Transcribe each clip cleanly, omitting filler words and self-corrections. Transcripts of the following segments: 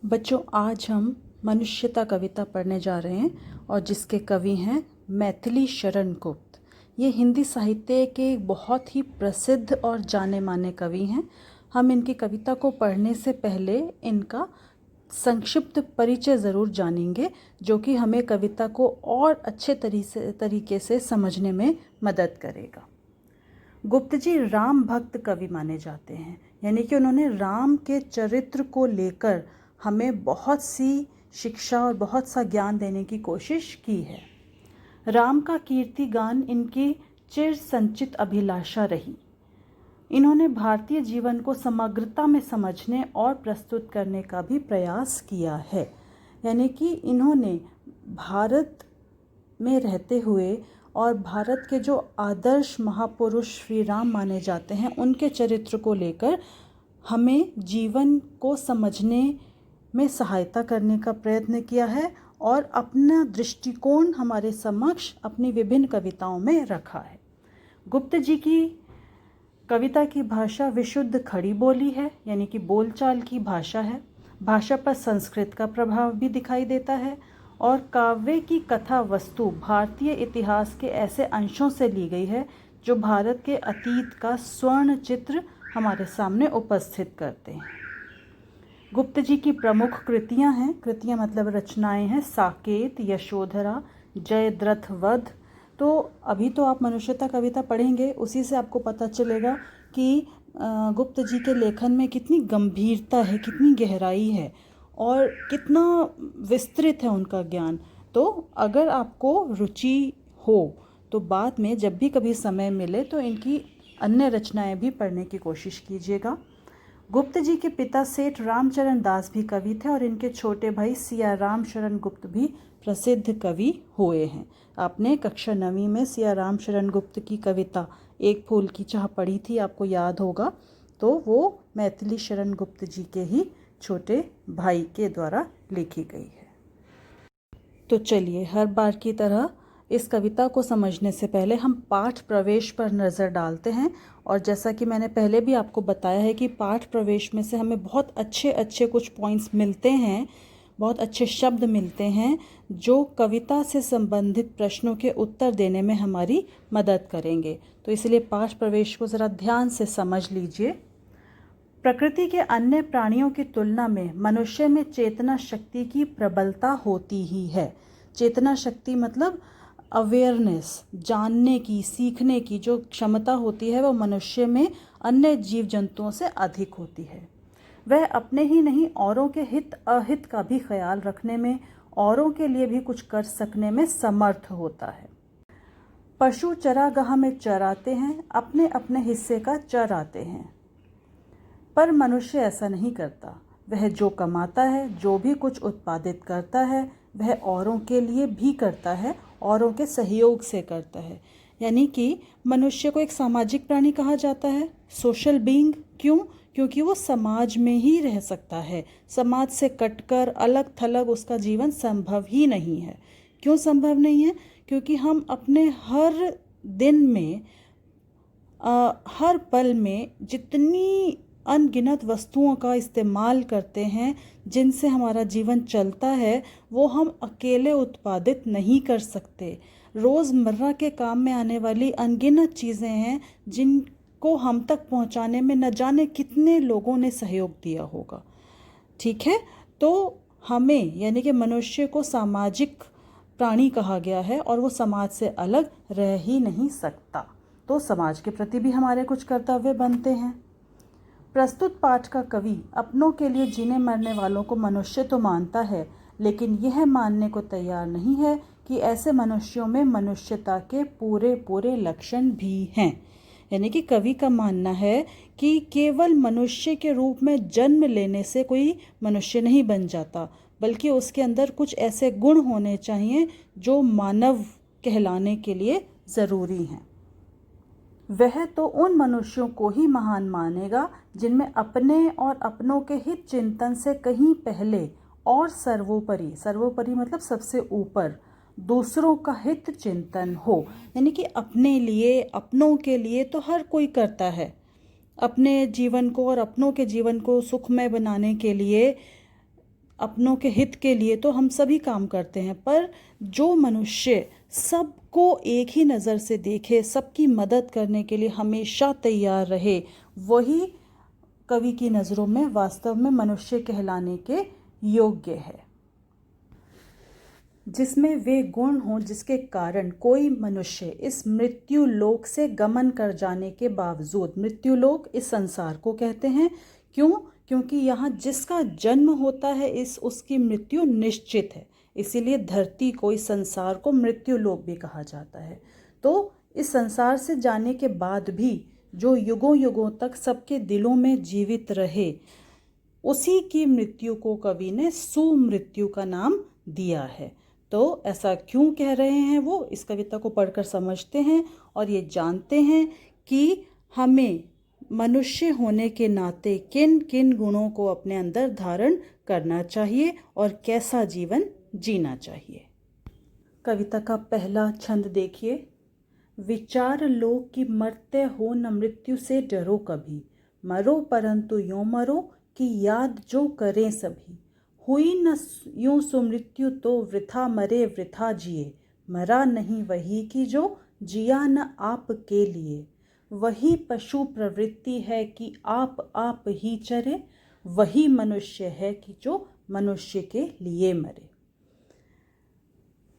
बच्चों, आज हम मनुष्यता कविता पढ़ने जा रहे हैं और जिसके कवि हैं मैथिली शरण गुप्त। ये हिंदी साहित्य के बहुत ही प्रसिद्ध और जाने माने कवि हैं। हम इनकी कविता को पढ़ने से पहले इनका संक्षिप्त परिचय ज़रूर जानेंगे, जो कि हमें कविता को और अच्छे तरीके से समझने में मदद करेगा। गुप्त जी राम भक्त कवि माने जाते हैं, यानी कि उन्होंने राम के चरित्र को लेकर हमें बहुत सी शिक्षा और बहुत सा ज्ञान देने की कोशिश की है। राम का कीर्ति गान इनकी चिर संचित अभिलाषा रही। इन्होंने भारतीय जीवन को समग्रता में समझने और प्रस्तुत करने का भी प्रयास किया है, यानी कि इन्होंने भारत में रहते हुए और भारत के जो आदर्श महापुरुष श्री राम माने जाते हैं उनके चरित्र को लेकर हमें जीवन को समझने में सहायता करने का प्रयत्न किया है और अपना दृष्टिकोण हमारे समक्ष अपनी विभिन्न कविताओं में रखा है। गुप्त जी की कविता की भाषा विशुद्ध खड़ी बोली है, यानी कि बोलचाल की भाषा है। भाषा पर संस्कृत का प्रभाव भी दिखाई देता है और काव्य की कथा वस्तु भारतीय इतिहास के ऐसे अंशों से ली गई है जो भारत के अतीत का स्वर्ण चित्र हमारे सामने उपस्थित करते हैं। गुप्त जी की प्रमुख कृतियां मतलब रचनाएं हैं साकेत, यशोधरा, जयद्रथ वध। तो अभी तो आप मनुष्यता कविता पढ़ेंगे, उसी से आपको पता चलेगा कि गुप्त जी के लेखन में कितनी गंभीरता है, कितनी गहराई है और कितना विस्तृत है उनका ज्ञान। तो अगर आपको रुचि हो तो बाद में जब भी कभी समय मिले तो इनकी अन्य रचनाएं भी पढ़ने की कोशिश कीजिएगा। गुप्त जी के पिता सेठ रामचरण दास भी कवि थे और इनके छोटे भाई सिया राम शरण गुप्त भी प्रसिद्ध कवि हुए हैं। आपने कक्षा 9वीं में सिया राम शरण गुप्त की कविता एक फूल की चाह पढ़ी थी, आपको याद होगा। तो वो मैथिली शरण गुप्त जी के ही छोटे भाई के द्वारा लिखी गई है। तो चलिए, हर बार की तरह इस कविता को समझने से पहले हम पाठ प्रवेश पर नज़र डालते हैं। और जैसा कि मैंने पहले भी आपको बताया है कि पाठ प्रवेश में से हमें बहुत अच्छे कुछ पॉइंट्स मिलते हैं, बहुत अच्छे शब्द मिलते हैं जो कविता से संबंधित प्रश्नों के उत्तर देने में हमारी मदद करेंगे। तो इसलिए पाठ प्रवेश को ज़रा ध्यान से समझ लीजिए। प्रकृति के अन्य प्राणियों की तुलना में मनुष्य में चेतना शक्ति की प्रबलता होती ही है। चेतना शक्ति मतलब अवेयरनेस, जानने की, सीखने की जो क्षमता होती है वो मनुष्य में अन्य जीव जंतुओं से अधिक होती है। वह अपने ही नहीं औरों के हित अहित का भी ख्याल रखने में, औरों के लिए भी कुछ कर सकने में समर्थ होता है। पशु चरागाह में चराते हैं, अपने अपने हिस्से का चराते हैं, पर मनुष्य ऐसा नहीं करता। वह जो कमाता है, जो भी कुछ उत्पादित करता है, वह औरों के लिए भी करता है, औरों के सहयोग से करता है। यानी कि मनुष्य को एक सामाजिक प्राणी कहा जाता है, सोशल बीइंग। क्यों? क्योंकि वो समाज में ही रह सकता है। समाज से कटकर अलग थलग उसका जीवन संभव ही नहीं है। क्यों संभव नहीं है? क्योंकि हम अपने हर दिन में हर पल में जितनी अनगिनत वस्तुओं का इस्तेमाल करते हैं जिनसे हमारा जीवन चलता है, वो हम अकेले उत्पादित नहीं कर सकते। रोज़मर्रा के काम में आने वाली अनगिनत चीज़ें हैं जिनको हम तक पहुंचाने में न जाने कितने लोगों ने सहयोग दिया होगा। ठीक है, तो हमें यानी कि मनुष्य को सामाजिक प्राणी कहा गया है और वो समाज से अलग रह ही नहीं सकता। तो समाज के प्रति भी हमारे कुछ कर्तव्य बनते हैं। प्रस्तुत पाठ का कवि अपनों के लिए जीने मरने वालों को मनुष्य तो मानता है, लेकिन यह मानने को तैयार नहीं है कि ऐसे मनुष्यों में मनुष्यता के पूरे लक्षण भी हैं। यानी कि कवि का मानना है कि केवल मनुष्य के रूप में जन्म लेने से कोई मनुष्य नहीं बन जाता, बल्कि उसके अंदर कुछ ऐसे गुण होने चाहिए जो मानव कहलाने के लिए ज़रूरी हैं। वह तो उन मनुष्यों को ही महान मानेगा जिनमें अपने और अपनों के हित चिंतन से कहीं पहले और सर्वोपरि मतलब सबसे ऊपर दूसरों का हित चिंतन हो। यानी कि अपने लिए, अपनों के लिए तो हर कोई करता है। अपने जीवन को और अपनों के जीवन को सुखमय बनाने के लिए अपनों के हित के लिए तो हम सभी काम करते हैं, पर जो मनुष्य सबको एक ही नज़र से देखे, सबकी मदद करने के लिए हमेशा तैयार रहे, वही कवि की नज़रों में वास्तव में मनुष्य कहलाने के योग्य है। जिसमें वे गुण हों जिसके कारण कोई मनुष्य इस मृत्यु लोक से गमन कर जाने के बावजूद, मृत्यु लोक इस संसार को कहते हैं, क्यों? क्योंकि यहाँ जिसका जन्म होता है उसकी मृत्यु निश्चित है, इसीलिए धरती को, इस संसार को मृत्यु लोक भी कहा जाता है। तो इस संसार से जाने के बाद भी जो युगों युगों तक सबके दिलों में जीवित रहे, उसी की मृत्यु को कवि ने सुमृत्यु का नाम दिया है। तो ऐसा क्यों कह रहे हैं वो, इस कविता को पढ़कर समझते हैं और ये जानते हैं कि हमें मनुष्य होने के नाते किन किन गुणों को अपने अंदर धारण करना चाहिए और कैसा जीवन जीना चाहिए। कविता का पहला छंद देखिए। विचार लो कि मरते हो न मृत्यु से डरो कभी, मरो परंतु यूं मरो कि याद जो करें सभी। हुई न यूं सुमृत्यु तो वृथा मरे वृथा जिए, मरा नहीं वही कि जो जिया न आप के लिए। वही पशु प्रवृत्ति है कि आप ही चरे, वही मनुष्य है कि जो मनुष्य के लिए मरे।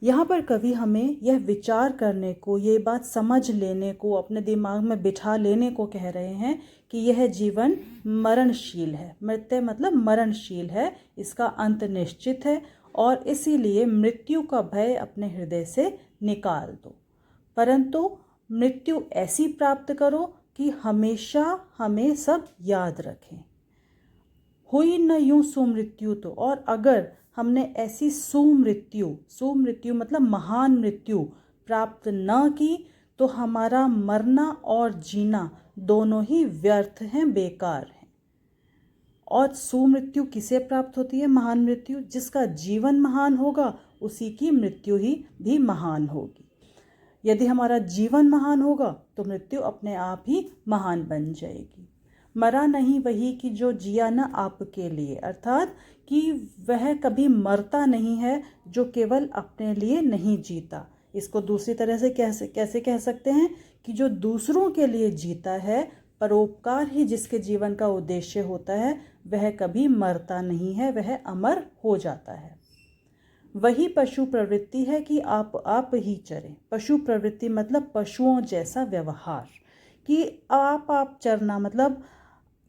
यहाँ पर कवि हमें यह विचार करने को, ये बात समझ लेने को, अपने दिमाग में बिठा लेने को कह रहे हैं कि यह जीवन मरणशील है। मृत्यु मतलब मरणशील है, इसका अंत निश्चित है और इसीलिए मृत्यु का भय अपने हृदय से निकाल दो, परंतु मृत्यु ऐसी प्राप्त करो कि हमेशा हमें सब याद रखें। हुई न यूं सुमृत्यु तो, और अगर हमने ऐसी सुमृत्यु मतलब महान मृत्यु प्राप्त न की तो हमारा मरना और जीना दोनों ही व्यर्थ हैं, बेकार हैं। और सुमृत्यु किसे प्राप्त होती है? महान मृत्यु। जिसका जीवन महान होगा उसी की मृत्यु ही भी महान होगी। यदि हमारा जीवन महान होगा तो मृत्यु अपने आप ही महान बन जाएगी। मरा नहीं वही कि जो जिया न आपके लिए, अर्थात कि वह कभी मरता नहीं है जो केवल अपने लिए नहीं जीता। इसको दूसरी तरह से कैसे कह सकते हैं कि जो दूसरों के लिए जीता है, परोपकार ही जिसके जीवन का उद्देश्य होता है, वह कभी मरता नहीं है, वह अमर हो जाता है। वही पशु प्रवृत्ति है कि आप ही चरें। पशु प्रवृत्ति मतलब पशुओं जैसा व्यवहार, कि आप चरना मतलब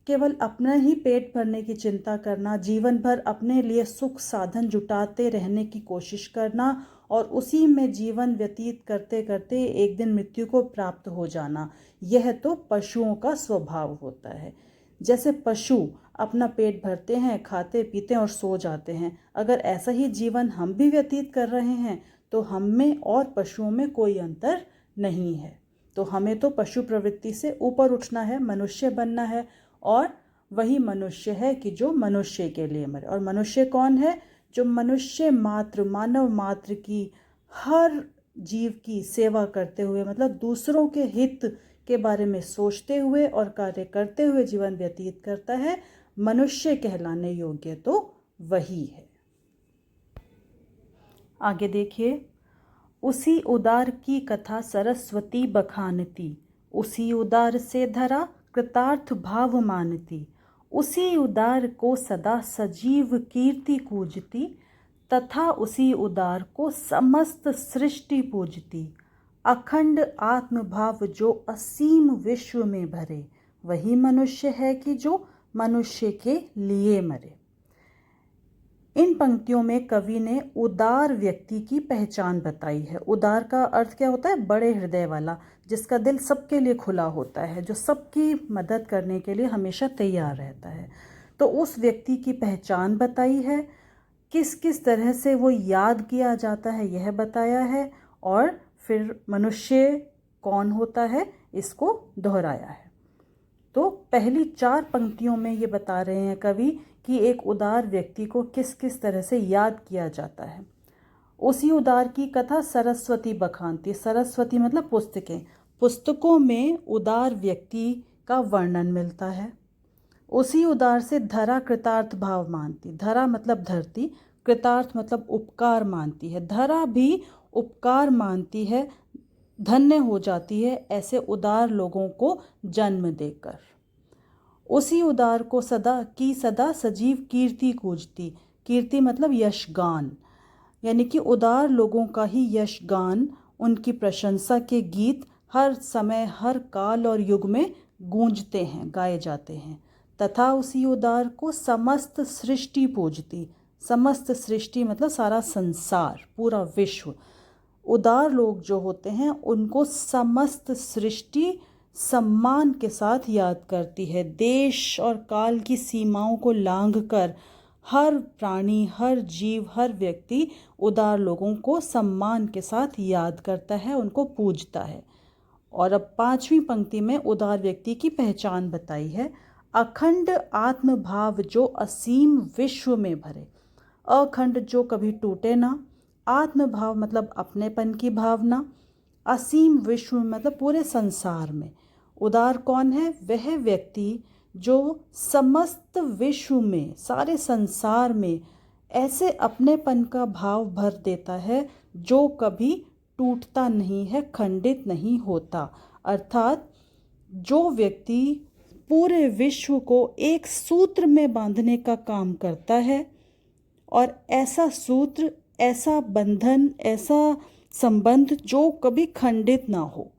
केवल अपना ही पेट भरने की चिंता करना, जीवन भर अपने लिए सुख साधन जुटाते रहने की कोशिश करना और उसी में जीवन व्यतीत करते करते एक दिन मृत्यु को प्राप्त हो जाना, यह तो पशुओं का स्वभाव होता है। जैसे पशु अपना पेट भरते हैं, खाते पीते और सो जाते हैं, अगर ऐसा ही जीवन हम भी व्यतीत कर रहे हैं तो हम में और पशुओं में कोई अंतर नहीं है। तो हमें तो पशु प्रवृत्ति से ऊपर उठना है, मनुष्य बनना है, और वही मनुष्य है कि जो मनुष्य के लिए मरे। और मनुष्य कौन है? जो मनुष्य मात्र, मानव मात्र की, हर जीव की सेवा करते हुए, मतलब दूसरों के हित के बारे में सोचते हुए और कार्य करते हुए जीवन व्यतीत करता है, मनुष्य कहलाने योग्य तो वही है। आगे देखिए। उसी उदार की कथा सरस्वती बखानती, उसी उदार से धरा कृतार्थ भाव मानती। उसी उदार को सदा सजीव कीर्ति पूजती, तथा उसी उदार को समस्त सृष्टि पूजती। अखंड आत्मभाव जो असीम विश्व में भरे, वही मनुष्य है कि जो मनुष्य के लिए मरे। इन पंक्तियों में कवि ने उदार व्यक्ति की पहचान बताई है। उदार का अर्थ क्या होता है? बड़े हृदय वाला, जिसका दिल सबके लिए खुला होता है, जो सबकी मदद करने के लिए हमेशा तैयार रहता है। तो उस व्यक्ति की पहचान बताई है, किस किस तरह से वो याद किया जाता है यह बताया है, और फिर मनुष्य कौन होता है इसको दोहराया है। तो पहली 4 पंक्तियों में ये बता रहे हैं कवि कि एक उदार व्यक्ति को किस किस तरह से याद किया जाता है। उसी उदार की कथा सरस्वती बखानती। सरस्वती मतलब पुस्तकें। पुस्तकों में उदार व्यक्ति का वर्णन मिलता है, उसी उदार से धरा कृतार्थ भाव मानती, धरा मतलब धरती, कृतार्थ मतलब उपकार मानती है। धरा भी उपकार मानती है, धन्य हो जाती है ऐसे उदार लोगों को जन्म देकर। उसी उदार को सदा सजीव कीर्ति कूजती, कीर्ति मतलब यशगान, यानी कि उदार लोगों का ही यशगान, उनकी प्रशंसा के गीत हर समय हर काल और युग में गूंजते हैं, गाए जाते हैं। तथा उसी उदार को समस्त सृष्टि पूजती, समस्त सृष्टि मतलब सारा संसार, पूरा विश्व। उदार लोग जो होते हैं उनको समस्त सृष्टि सम्मान के साथ याद करती है। देश और काल की सीमाओं को लांघकर हर प्राणी, हर जीव, हर व्यक्ति उदार लोगों को सम्मान के साथ याद करता है, उनको पूजता है। और अब 5वीं पंक्ति में उदार व्यक्ति की पहचान बताई है। अखंड आत्मभाव जो असीम विश्व में भरे, अखंड जो कभी टूटे ना, आत्मभाव मतलब अपनेपन की भावना, असीम विश्व मतलब पूरे संसार में। उदार कौन है? वह व्यक्ति जो समस्त विश्व में, सारे संसार में ऐसे अपनेपन का भाव भर देता है जो कभी टूटता नहीं है, खंडित नहीं होता। अर्थात जो व्यक्ति पूरे विश्व को एक सूत्र में बांधने का काम करता है, और ऐसा सूत्र, ऐसा बंधन, ऐसा संबंध जो कभी खंडित ना हो,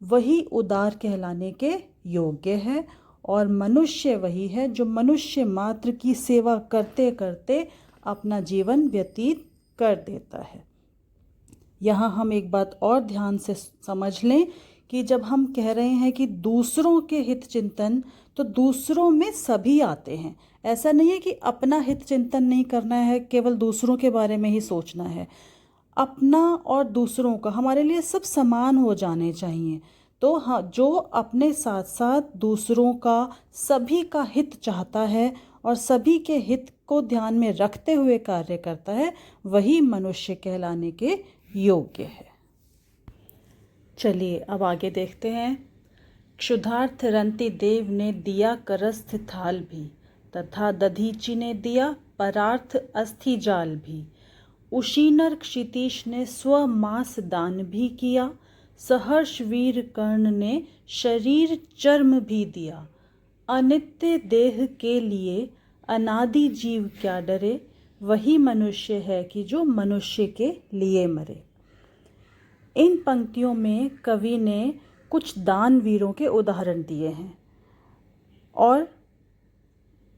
वही उदार कहलाने के योग्य है। और मनुष्य वही है जो मनुष्य मात्र की सेवा करते करते अपना जीवन व्यतीत कर देता है। यहाँ हम एक बात और ध्यान से समझ लें कि जब हम कह रहे हैं कि दूसरों के हित चिंतन, तो दूसरों में सभी आते हैं। ऐसा नहीं है कि अपना हित चिंतन नहीं करना है, केवल दूसरों के बारे में ही सोचना है। अपना और दूसरों का हमारे लिए सब समान हो जाने चाहिए। तो हाँ, जो अपने साथ साथ दूसरों का, सभी का हित चाहता है और सभी के हित को ध्यान में रखते हुए कार्य करता है, वही मनुष्य कहलाने के योग्य है। चलिए अब आगे देखते हैं। क्षुधार्थ रंति देव ने दिया करस्थ थाल भी, तथा दधीचि ने दिया परार्थ अस्थि जाल भी। उशीनर क्षितीश ने स्वमास दान भी किया, सहर्ष वीर कर्ण ने शरीर चर्म भी दिया। अनित्य देह के लिए अनादि जीव क्या डरे, वही मनुष्य है कि जो मनुष्य के लिए मरे। इन पंक्तियों में कवि ने कुछ दानवीरों के उदाहरण दिए हैं, और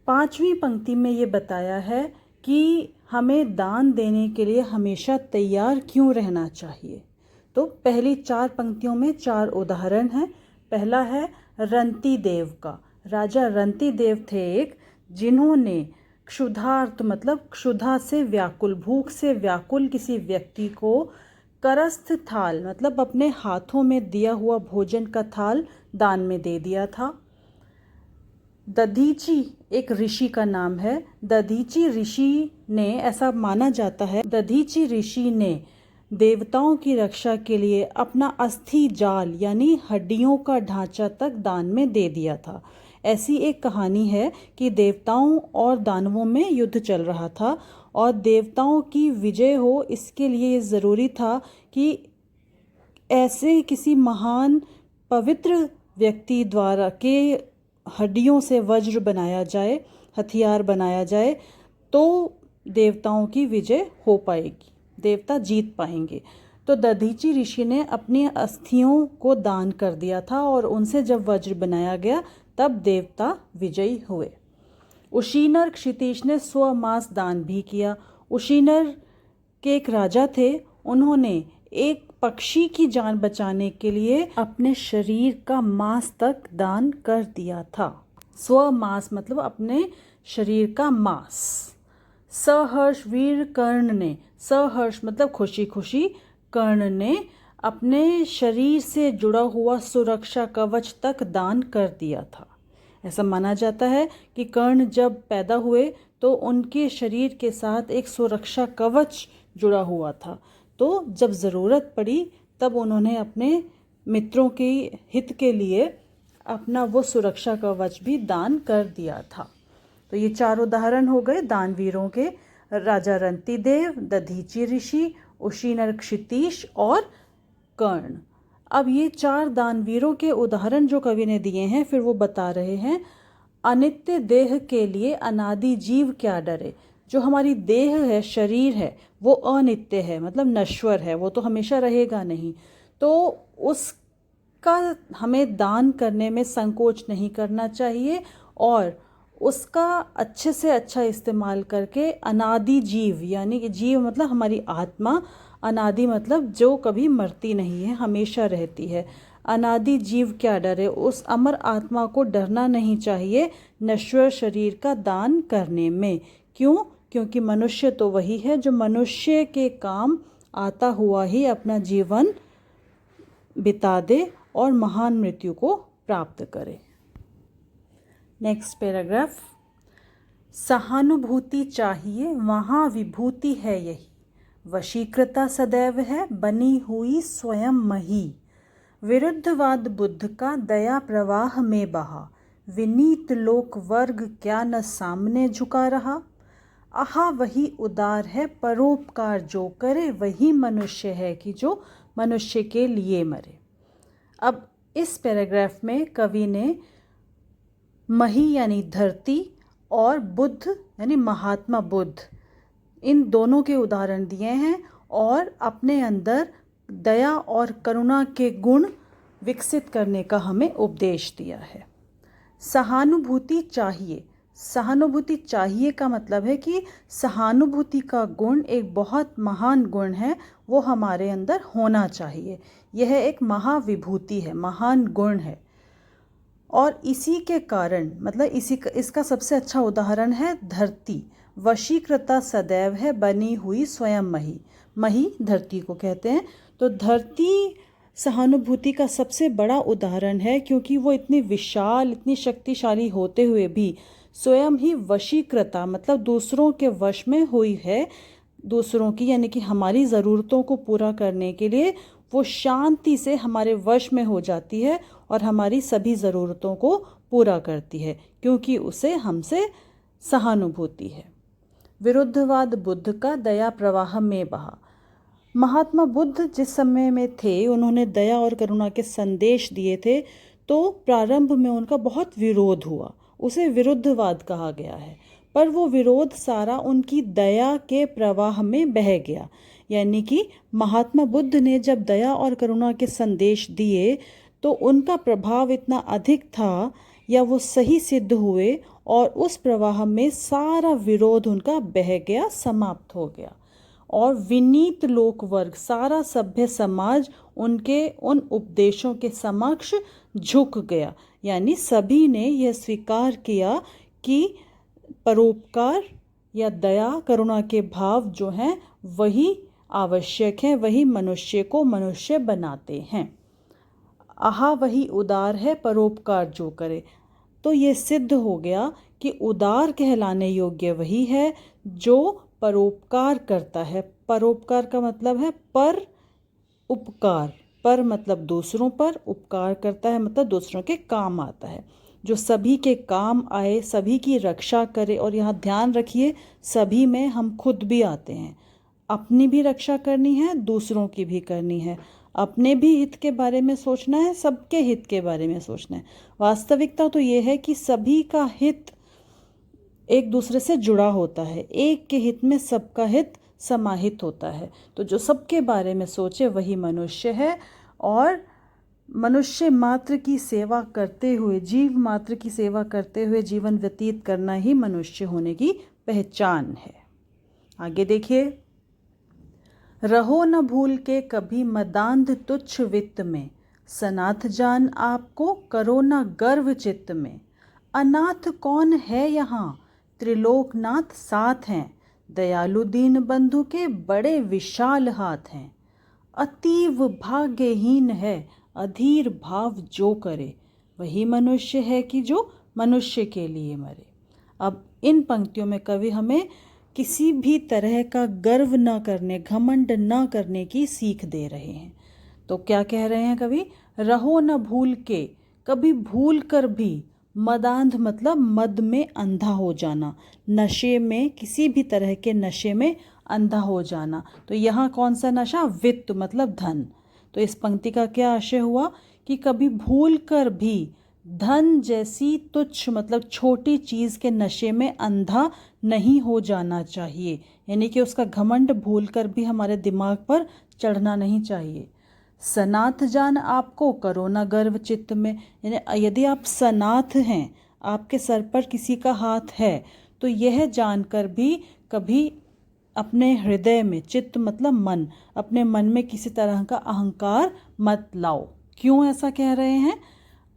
5वीं पंक्ति में ये बताया है कि हमें दान देने के लिए हमेशा तैयार क्यों रहना चाहिए। तो पहली 4 पंक्तियों में 4 उदाहरण हैं। पहला है रंती देव का। राजा रंती देव थे एक, जिन्होंने क्षुधार्त मतलब क्षुधा से व्याकुल, भूख से व्याकुल किसी व्यक्ति को करस्थ थाल मतलब अपने हाथों में दिया हुआ भोजन का थाल दान में दे दिया था। दधीचि एक ऋषि का नाम है। दधीचि ऋषि ने, ऐसा माना जाता है, दधीचि ऋषि ने देवताओं की रक्षा के लिए अपना अस्थि जाल यानी हड्डियों का ढांचा तक दान में दे दिया था। ऐसी एक कहानी है कि देवताओं और दानवों में युद्ध चल रहा था, और देवताओं की विजय हो इसके लिए ज़रूरी था कि ऐसे किसी महान पवित्र व्यक्ति द्वारा के हड्डियों से वज्र बनाया जाए, हथियार बनाया जाए, तो देवताओं की विजय हो पाएगी, देवता जीत पाएंगे। तो दधीचि ऋषि ने अपनी अस्थियों को दान कर दिया था, और उनसे जब वज्र बनाया गया तब देवता विजयी हुए। उशीनर क्षितीश ने स्वमास दान भी किया। उशीनर के एक राजा थे, उन्होंने एक पक्षी की जान बचाने के लिए अपने शरीर का मांस तक दान कर दिया था। स्वमास मतलब अपने शरीर का मांस। सहर्ष वीर कर्ण ने, सहर्ष मतलब खुशी खुशी, कर्ण ने अपने शरीर से जुड़ा हुआ सुरक्षा कवच तक दान कर दिया था। ऐसा माना जाता है कि कर्ण जब पैदा हुए तो उनके शरीर के साथ एक सुरक्षा कवच जुड़ा हुआ था, तो जब ज़रूरत पड़ी तब उन्होंने अपने मित्रों के हित के लिए अपना वो सुरक्षा कवच भी दान कर दिया था। तो ये 4 उदाहरण हो गए दानवीरों के, राजा रंतिदेव, दधीचि ऋषि, उशीनर क्षितीश और कर्ण। अब ये 4 दानवीरों के उदाहरण जो कवि ने दिए हैं, फिर वो बता रहे हैं अनित्य देह के लिए अनादि जीव क्या डरे। जो हमारी देह है, शरीर है, वो अनित्य है, मतलब नश्वर है, वो तो हमेशा रहेगा नहीं। तो उसका हमें दान करने में संकोच नहीं करना चाहिए और उसका अच्छे से अच्छा इस्तेमाल करके अनादि जीव, यानी कि जीव मतलब हमारी आत्मा, अनादि मतलब जो कभी मरती नहीं है, हमेशा रहती है। अनादि जीव क्या डरे, उस अमर आत्मा को डरना नहीं चाहिए नश्वर शरीर का दान करने में। क्यों? क्योंकि मनुष्य तो वही है जो मनुष्य के काम आता हुआ ही अपना जीवन बिता दे और महान मृत्यु को प्राप्त करे। Next paragraph. सहानुभूति चाहिए वहाँ विभूति है यही, वशीकृता सदैव है बनी हुई स्वयं मही। विरुद्धवाद बुद्ध का दया प्रवाह में बहा, विनीत लोक वर्ग क्या न सामने झुका रहा। आहा वही उदार है परोपकार जो करे, वही मनुष्य है कि जो मनुष्य के लिए मरे। अब इस पैराग्राफ में कवि ने मही यानी धरती और बुद्ध यानी महात्मा बुद्ध, इन दोनों के उदाहरण दिए हैं और अपने अंदर दया और करुणा के गुण विकसित करने का हमें उपदेश दिया है। सहानुभूति चाहिए, सहानुभूति चाहिए का मतलब है कि सहानुभूति का गुण एक बहुत महान गुण है, वो हमारे अंदर होना चाहिए। यह एक महाविभूति है, महान गुण है। और इसी के कारण मतलब इसका सबसे अच्छा उदाहरण है धरती। वशीकृता सदैव है बनी हुई स्वयं मही, मही धरती को कहते हैं। तो धरती सहानुभूति का सबसे बड़ा उदाहरण है, क्योंकि वो इतनी विशाल, इतनी शक्तिशाली होते हुए भी स्वयं ही वशीकृता मतलब दूसरों के वश में हुई है। दूसरों की यानी कि हमारी ज़रूरतों को पूरा करने के लिए वो शांति से हमारे वश में हो जाती है और हमारी सभी ज़रूरतों को पूरा करती है, क्योंकि उसे हमसे सहानुभूति है। विरुद्धवाद बुद्ध का दया प्रवाह में बहा। महात्मा बुद्ध जिस समय में थे, उन्होंने दया और करुणा के संदेश दिए थे, तो प्रारंभ में उनका बहुत विरोध हुआ, उसे विरुद्धवाद कहा गया है। पर वो विरोध सारा उनकी दया के प्रवाह में बह गया। यानी कि महात्मा बुद्ध ने जब दया और करुणा के संदेश दिए तो उनका प्रभाव इतना अधिक था, या वो सही सिद्ध हुए और उस प्रवाह में सारा विरोध उनका बह गया, समाप्त हो गया। और विनीत लोक वर्ग, सारा सभ्य समाज उनके उन उपदेशों के समक्ष झुक गया। यानी सभी ने यह स्वीकार किया कि परोपकार या दया करुणा के भाव जो हैं वही आवश्यक हैं, वही मनुष्य को मनुष्य बनाते हैं। आहा वही उदार है परोपकार जो करे। तो ये सिद्ध हो गया कि उदार कहलाने योग्य वही है जो परोपकार करता है। परोपकार का मतलब है पर उपकार, पर मतलब दूसरों पर, उपकार करता है मतलब दूसरों के काम आता है, जो सभी के काम आए, सभी की रक्षा करे। और यहाँ ध्यान रखिए, सभी में हम खुद भी आते हैं। अपनी भी रक्षा करनी है, दूसरों की भी करनी है। अपने भी हित के बारे में सोचना है, सबके हित के बारे में सोचना है। वास्तविकता तो ये है कि सभी का हित एक दूसरे से जुड़ा होता है, एक के हित में सबका हित समाहित होता है। तो जो सबके बारे में सोचे वही मनुष्य है, और मनुष्य मात्र की सेवा करते हुए, जीव मात्र की सेवा करते हुए जीवन व्यतीत करना ही मनुष्य होने की पहचान है। आगे देखिए। रहो न भूल के कभी मदांध तुच्छ वित्त में, सनाथ जान आपको करो न गर्व चित्त में। अनाथ कौन है यहाँ, त्रिलोकनाथ साथ हैं, दयालु दीन बंधु के बड़े विशाल हाथ हैं। अतीव भाग्यहीन है अधीर भाव जो करे, वही मनुष्य है कि जो मनुष्य के लिए मरे। अब इन पंक्तियों में कवि हमें किसी भी तरह का गर्व न करने, घमंड न करने की सीख दे रहे हैं। तो क्या कह रहे हैं कवि? रहो न भूल के कभी भूल कर भी, मदांध मतलब मद में अंधा हो जाना, नशे में, किसी भी तरह के नशे में अंधा हो जाना। तो यहाँ कौन सा नशा? वित्त मतलब धन। तो इस पंक्ति का क्या आशय हुआ कि कभी भूल कर भी धन जैसी तुच्छ मतलब छोटी चीज़ के नशे में अंधा नहीं हो जाना चाहिए, यानी कि उसका घमंड भूल कर भी हमारे दिमाग पर चढ़ना नहीं चाहिए। सनाथ जान आपको करो न गर्व चित्त में, यानी यदि आप सनाथ हैं, आपके सर पर किसी का हाथ है, तो यह जानकर भी कभी अपने हृदय में, चित्त मतलब मन, अपने मन में किसी तरह का अहंकार मत लाओ। क्यों ऐसा कह रहे हैं?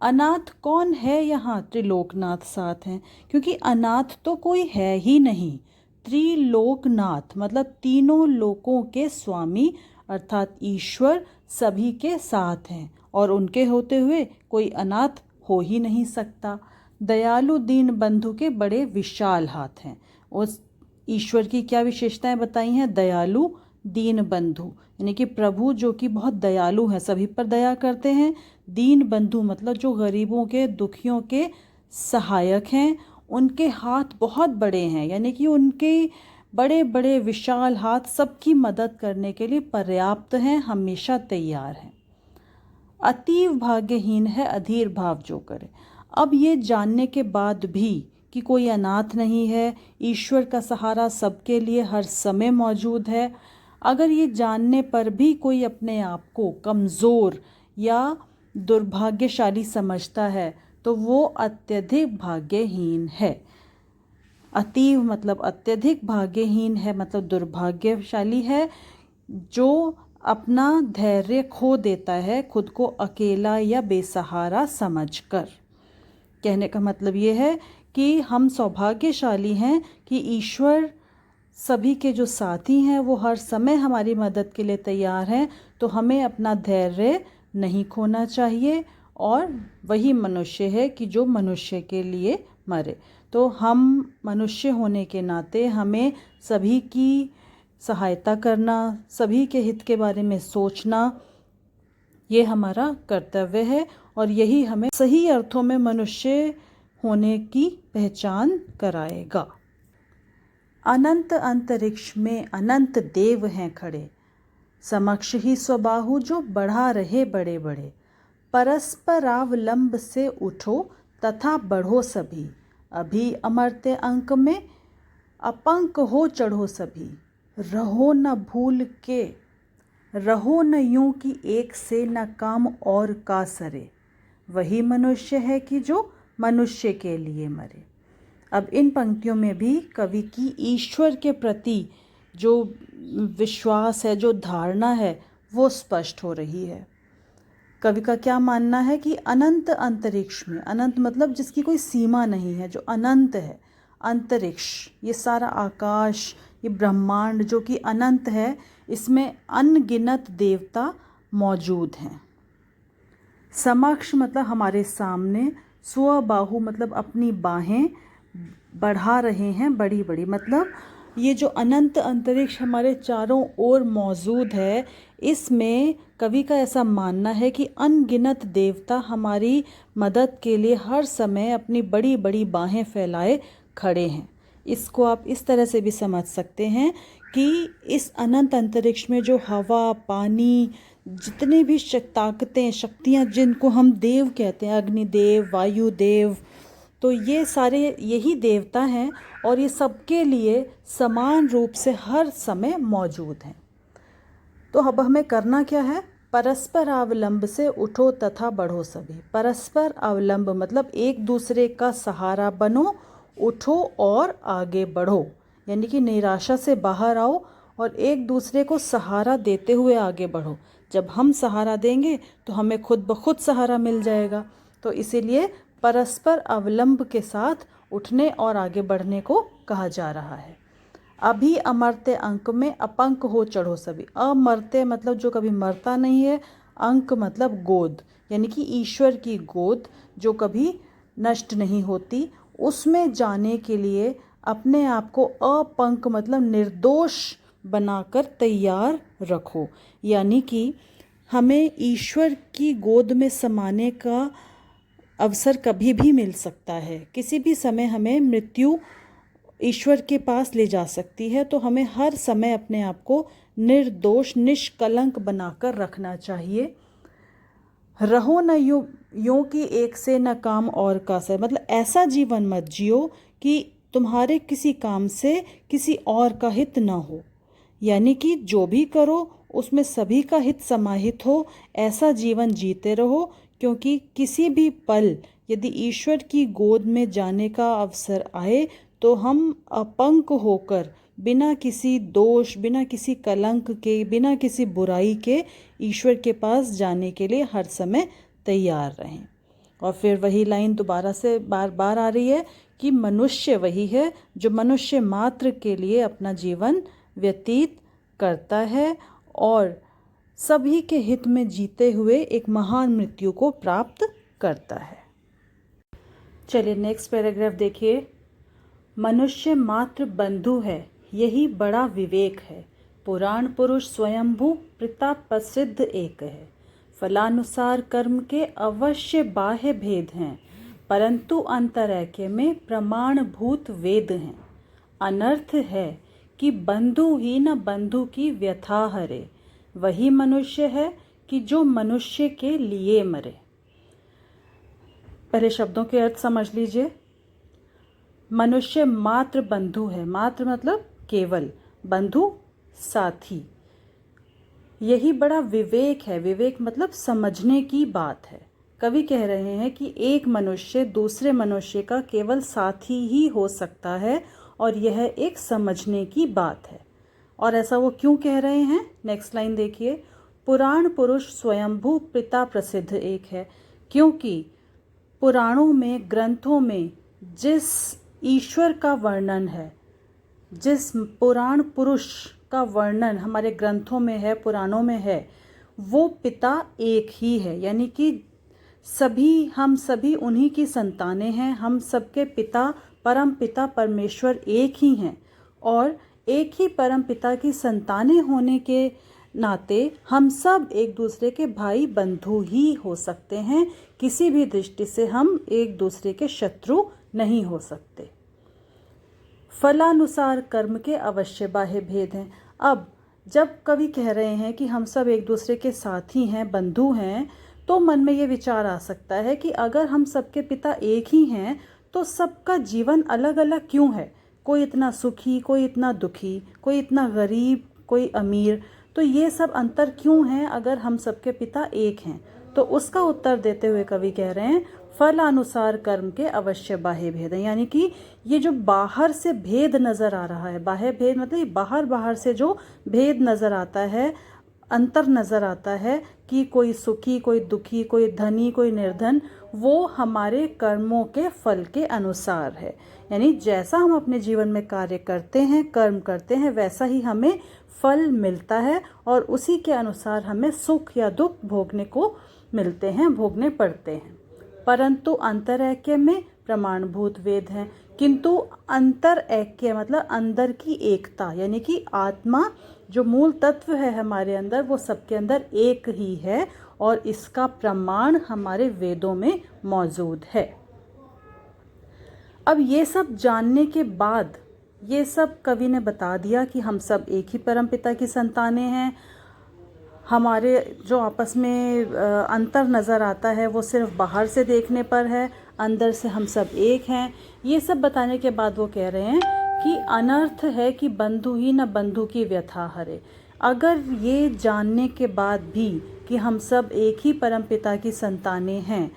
अनाथ कौन है यहाँ? त्रिलोकनाथ साथ हैं, क्योंकि अनाथ तो कोई है ही नहीं। त्रिलोकनाथ मतलब तीनों लोकों के स्वामी अर्थात ईश्वर सभी के साथ हैं, और उनके होते हुए कोई अनाथ हो ही नहीं सकता। दयालु दीन बंधु के बड़े विशाल हाथ हैं। उस ईश्वर की क्या विशेषताएं बताई हैं? दयालु दीन बंधु, यानी कि प्रभु जो कि बहुत दयालु हैं, सभी पर दया करते हैं। दीन बंधु मतलब जो गरीबों के, दुखियों के सहायक हैं। उनके हाथ बहुत बड़े हैं, यानी कि उनके बड़े बड़े विशाल हाथ सबकी मदद करने के लिए पर्याप्त हैं, हमेशा तैयार हैं। अतीव भाग्यहीन है अधीर भाव जो करे। अब ये जानने के बाद भी कि कोई अनाथ नहीं है, ईश्वर का सहारा सबके लिए हर समय मौजूद है, अगर ये जानने पर भी कोई अपने आप को कमज़ोर या दुर्भाग्यशाली समझता है, तो वो अत्यधिक भाग्यहीन है। अतीव मतलब अत्यधिक, भाग्यहीन है मतलब दुर्भाग्यशाली है, जो अपना धैर्य खो देता है खुद को अकेला या बेसहारा समझकर। कहने का मतलब ये है कि हम सौभाग्यशाली हैं कि ईश्वर सभी के जो साथी हैं वो हर समय हमारी मदद के लिए तैयार हैं। तो हमें अपना धैर्य नहीं खोना चाहिए, और वही मनुष्य है कि जो मनुष्य के लिए मरे। तो हम मनुष्य होने के नाते हमें सभी की सहायता करना, सभी के हित के बारे में सोचना, ये हमारा कर्तव्य है, और यही हमें सही अर्थों में मनुष्य होने की पहचान कराएगा। अनंत अंतरिक्ष में अनंत देव हैं खड़े, समक्ष ही स्वबाहु जो बढ़ा रहे बड़े बड़े। परस्परावलंब से उठो तथा बढ़ो सभी, अभी अमर्त्य अंक में अपंक हो चढ़ो सभी। रहो न भूल के, रहो न यूं कि एक से न काम और का सरे। वही मनुष्य है कि जो मनुष्य के लिए मरे। अब इन पंक्तियों में भी कवि की ईश्वर के प्रति जो विश्वास है, जो धारणा है, वो स्पष्ट हो रही है। कवि का क्या मानना है कि अनंत अंतरिक्ष में, अनंत मतलब जिसकी कोई सीमा नहीं है, जो अनंत है, अंतरिक्ष ये सारा आकाश, ये ब्रह्मांड जो कि अनंत है, इसमें अनगिनत देवता मौजूद हैं। समक्ष मतलब हमारे सामने, स्वबाहु मतलब अपनी बाहें बढ़ा रहे हैं बड़ी बड़ी, मतलब ये जो अनंत अंतरिक्ष हमारे चारों ओर मौजूद है, इसमें कवि का ऐसा मानना है कि अनगिनत देवता हमारी मदद के लिए हर समय अपनी बड़ी बड़ी बाहें फैलाए खड़े हैं। इसको आप इस तरह से भी समझ सकते हैं कि इस अनंत अंतरिक्ष में जो हवा, पानी, जितने भी ताकतें, शक्तियाँ जिनको हम देव कहते हैं, अग्निदेव, वायुदेव, तो ये सारे यही देवता हैं, और ये सबके लिए समान रूप से हर समय मौजूद हैं। तो अब हमें करना क्या है? परस्पर अवलंब से उठो तथा बढ़ो सभी। परस्पर अवलंब मतलब एक दूसरे का सहारा बनो, उठो और आगे बढ़ो, यानी कि निराशा से बाहर आओ और एक दूसरे को सहारा देते हुए आगे बढ़ो। जब हम सहारा देंगे तो हमें खुद ब खुद सहारा मिल जाएगा। तो इसीलिए परस्पर अवलंब के साथ उठने और आगे बढ़ने को कहा जा रहा है। अभी अमर्त्य अंक में अपंक हो चढ़ो सभी। अमर्त्य मतलब जो कभी मरता नहीं है, अंक मतलब गोद, यानी कि ईश्वर की गोद जो कभी नष्ट नहीं होती, उसमें जाने के लिए अपने आप को अपंक मतलब निर्दोष बनाकर तैयार रखो। यानी कि हमें ईश्वर की गोद में समाने का अवसर कभी भी मिल सकता है, किसी भी समय हमें मृत्यु ईश्वर के पास ले जा सकती है। तो हमें हर समय अपने आप को निर्दोष निष्कलंक बनाकर रखना चाहिए। रहो न यूं कि एक से न काम और का सर, मतलब ऐसा जीवन मत जियो कि तुम्हारे किसी काम से किसी और का हित न हो, यानी कि जो भी करो उसमें सभी का हित समाहित हो, ऐसा जीवन जीते रहो। क्योंकि किसी भी पल यदि ईश्वर की गोद में जाने का अवसर आए तो हम अपंग होकर बिना किसी दोष, बिना किसी कलंक के, बिना किसी बुराई के ईश्वर के पास जाने के लिए हर समय तैयार रहें। और फिर वही लाइन दोबारा से बार बार आ रही है कि मनुष्य वही है जो मनुष्य मात्र के लिए अपना जीवन व्यतीत करता है और सभी के हित में जीते हुए एक महान मृत्यु को प्राप्त करता है। चलिए नेक्स्ट पैराग्राफ देखिए। मनुष्य मात्र बंधु है, यही बड़ा विवेक है। पुराण पुरुष स्वयंभू पिता प्रसिद्ध एक है। फलानुसार कर्म के अवश्य बाह्य भेद हैं, परंतु अंतरैक्य में प्रमाणभूत वेद हैं। अनर्थ है कि बंधु ही न बंधु की व्यथा हरे, वही मनुष्य है कि जो मनुष्य के लिए मरे। पहले शब्दों के अर्थ समझ लीजिए। मनुष्य मात्र बंधु है, मात्र मतलब केवल, बंधु साथी, यही बड़ा विवेक है। विवेक मतलब समझने की बात है। कवि कह रहे हैं कि एक मनुष्य दूसरे मनुष्य का केवल साथी ही हो सकता है और यह एक समझने की बात है। और ऐसा वो क्यों कह रहे हैं, नेक्स्ट लाइन देखिए। पुराण पुरुष स्वयंभू पिता प्रसिद्ध एक है, क्योंकि पुराणों में, ग्रंथों में जिस ईश्वर का वर्णन है, जिस पुराण पुरुष का वर्णन हमारे ग्रंथों में है, पुराणों में है, वो पिता एक ही है। यानी कि हम सभी उन्हीं की संतानें हैं। हम सबके पिता, परम पिता परमेश्वर एक ही हैं और एक ही परम पिता की संतानें होने के नाते हम सब एक दूसरे के भाई बंधु ही हो सकते हैं। किसी भी दृष्टि से हम एक दूसरे के शत्रु नहीं हो सकते। फलानुसार कर्म के अवश्य बाह्य भेद हैं। अब जब कवि कह रहे हैं कि हम सब एक दूसरे के साथी हैं, बंधु हैं, तो मन में ये विचार आ सकता है कि अगर हम सबके पिता एक ही हैं तो सबका जीवन अलग अलग क्यों है? कोई इतना सुखी, कोई इतना दुखी, कोई इतना गरीब, कोई अमीर, तो ये सब अंतर क्यों है अगर हम सबके पिता एक हैं? तो उसका उत्तर देते हुए कवि कह रहे हैं फल अनुसार कर्म के अवश्य बाह्य भेद हैं। यानी कि ये जो बाहर से भेद नज़र आ रहा है, बाह्य भेद मतलब बाहर से जो भेद नज़र आता है, अंतर नज़र आता है कि कोई सुखी, कोई दुखी, कोई धनी, कोई निर्धन, वो हमारे कर्मों के फल के अनुसार है। यानी जैसा हम अपने जीवन में कार्य करते हैं, कर्म करते हैं, वैसा ही हमें फल मिलता है और उसी के अनुसार हमें सुख या दुख भोगने को मिलते हैं, भोगने पड़ते हैं। परंतु अंतरैक्य में प्रमाणभूत वेद हैं। किंतु अंतरैक्य मतलब अंदर की एकता, यानी कि आत्मा जो मूल तत्व है हमारे अंदर, वो सबके अंदर एक ही है और इसका प्रमाण हमारे वेदों में मौजूद है। अब ये सब जानने के बाद, ये सब कवि ने बता दिया कि हम सब एक ही परमपिता की संतानें हैं। हमारे जो आपस में अंतर नज़र आता है वो सिर्फ बाहर से देखने पर है, अंदर से हम सब एक हैं। ये सब बताने के बाद वो कह रहे हैं कि अनर्थ है कि बंधु ही न बंधु की व्यथा हरे। अगर ये जानने के बाद भी कि हम सब एक ही परमपिता की संतानें हैं,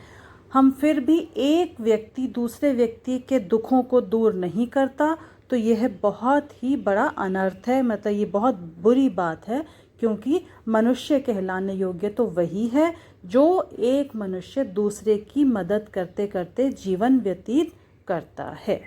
हम फिर भी एक व्यक्ति दूसरे व्यक्ति के दुखों को दूर नहीं करता, तो यह बहुत ही बड़ा अनर्थ है। मतलब ये बहुत बुरी बात है, क्योंकि मनुष्य कहलाने योग्य तो वही है जो एक मनुष्य दूसरे की मदद करते करते जीवन व्यतीत करता है।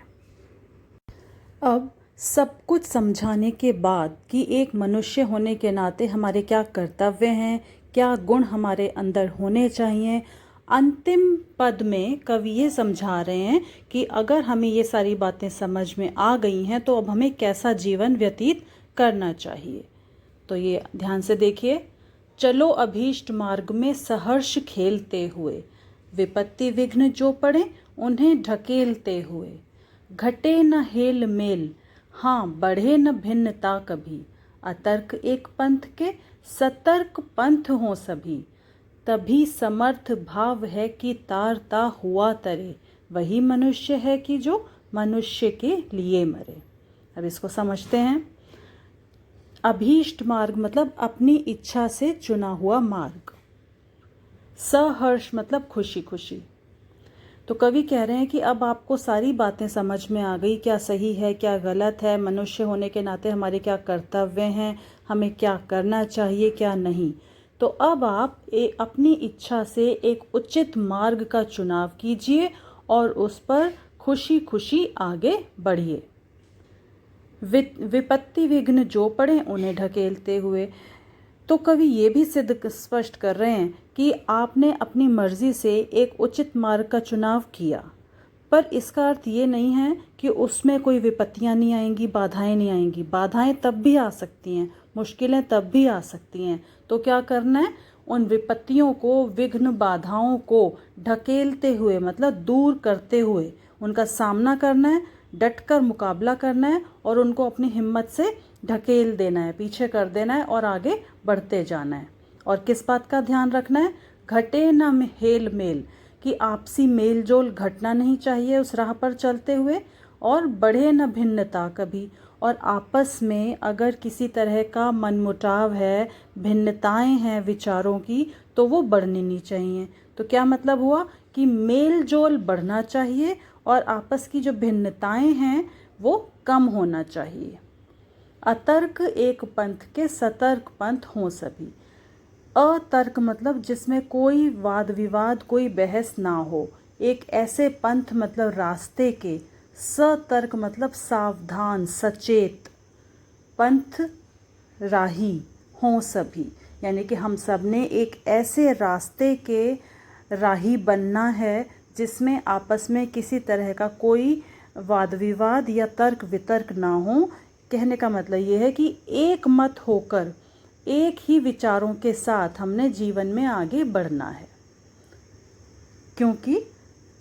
अब सब कुछ समझाने के बाद कि एक मनुष्य होने के नाते हमारे क्या कर्तव्य हैं, क्या गुण हमारे अंदर होने चाहिए, अंतिम पद में कवि ये समझा रहे हैं कि अगर हमें ये सारी बातें समझ में आ गई हैं तो अब हमें कैसा जीवन व्यतीत करना चाहिए। तो ये ध्यान से देखिए। चलो अभीष्ट मार्ग में सहर्ष खेलते हुए, विपत्ति विघ्न जो पड़े उन्हें ढकेलते हुए। घटे न हेल मेल, हाँ बढ़े न भिन्नता कभी। अतर्क एक पंथ के, सतर्क पंथ हों सभी। तभी समर्थ भाव है कि तारता हुआ तरे। वही मनुष्य है कि जो मनुष्य के लिए मरे। अब इसको समझते हैं। अभीष्ट मार्ग मतलब अपनी इच्छा से चुना हुआ मार्ग। सहर्ष मतलब खुशी खुशी। तो कवि कह रहे हैं कि अब आपको सारी बातें समझ में आ गई, क्या सही है क्या गलत है, मनुष्य होने के नाते हमारे क्या कर्तव्य हैं, हमें क्या करना चाहिए क्या नहीं। तो अब आप अपनी इच्छा से एक उचित मार्ग का चुनाव कीजिए और उस पर खुशी खुशी आगे बढ़िए। विपत्ति विघ्न जो पड़े उन्हें ढकेलते हुए। तो कवि ये भी स्पष्ट कर रहे हैं कि आपने अपनी मर्जी से एक उचित मार्ग का चुनाव किया, पर इसका अर्थ ये नहीं है कि उसमें कोई विपत्तियां नहीं आएंगी, बाधाएं नहीं आएंगी। बाधाएं तब भी आ सकती हैं, मुश्किलें तब भी आ सकती हैं। तो क्या करना है, उन विपत्तियों को, विघ्न बाधाओं को ढकेलते हुए मतलब दूर करते हुए उनका सामना करना है, डटकर मुकाबला करना है और उनको अपनी हिम्मत से ढकेल देना है, पीछे कर देना है और आगे बढ़ते जाना है। और किस बात का ध्यान रखना है, घटे न हेल मेल, कि आपसी मेल जोल घटना नहीं चाहिए उस राह पर चलते हुए, और बढ़े न भिन्नता कभी। और आपस में अगर किसी तरह का मनमुटाव है, भिन्नताएं हैं विचारों की, तो वो बढ़नी नहीं चाहिए। तो क्या मतलब हुआ कि मेल जोल बढ़ना चाहिए और आपस की जो भिन्नताएं हैं वो कम होना चाहिए। अतर्क एक पंथ के, सतर्क पंथ हों सभी। अतर्क मतलब जिसमें कोई वाद विवाद, कोई बहस ना हो, एक ऐसे पंथ मतलब रास्ते के। सतर्क मतलब सावधान सचेत, पंथ राही हों सभी, यानी कि हम सब ने एक ऐसे रास्ते के राही बनना है जिसमें आपस में किसी तरह का कोई वाद विवाद या तर्क वितर्क ना हो। कहने का मतलब ये है कि एक मत होकर एक ही विचारों के साथ हमने जीवन में आगे बढ़ना है, क्योंकि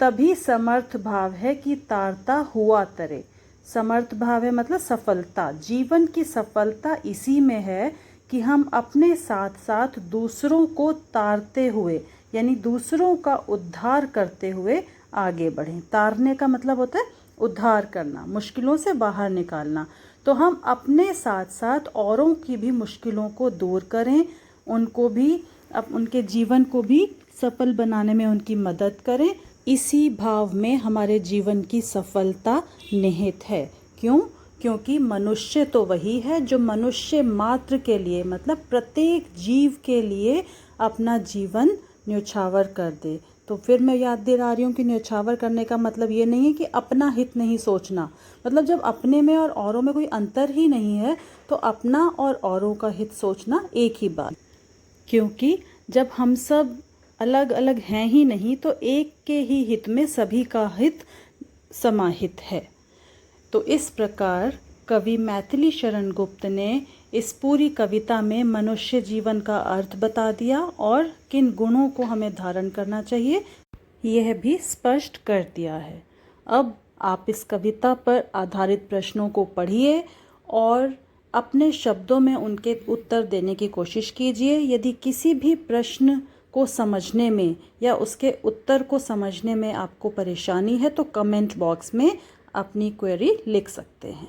तभी समर्थ भाव है कि तारता हुआ तरे। समर्थ भाव है मतलब सफलता, जीवन की सफलता इसी में है कि हम अपने साथ साथ दूसरों को तारते हुए, यानी दूसरों का उद्धार करते हुए आगे बढ़ें। तारने का मतलब होता है उद्धार करना, मुश्किलों से बाहर निकालना। तो हम अपने साथ साथ औरों की भी मुश्किलों को दूर करें, उनको भी, उनके जीवन को भी सफल बनाने में उनकी मदद करें। इसी भाव में हमारे जीवन की सफलता निहित है। क्यों? क्योंकि मनुष्य तो वही है जो मनुष्य मात्र के लिए मतलब प्रत्येक जीव के लिए अपना जीवन न्यौछावर कर दे। तो फिर मैं याद दिला रही हूँ कि न्यौछावर करने का मतलब ये नहीं है कि अपना हित नहीं सोचना। मतलब जब अपने में और औरों में कोई अंतर ही नहीं है तो अपना और औरों का हित सोचना एक ही बात। क्योंकि जब हम सब अलग अलग हैं ही नहीं तो एक के ही हित में सभी का हित समाहित है। तो इस प्रकार कवि मैथिली शरण गुप्त ने इस पूरी कविता में मनुष्य जीवन का अर्थ बता दिया और किन गुणों को हमें धारण करना चाहिए यह भी स्पष्ट कर दिया है। अब आप इस कविता पर आधारित प्रश्नों को पढ़िए और अपने शब्दों में उनके उत्तर देने की कोशिश कीजिए। यदि किसी भी प्रश्न को समझने में या उसके उत्तर को समझने में आपको परेशानी है तो कमेंट बॉक्स में अपनी क्वेरी लिख सकते हैं।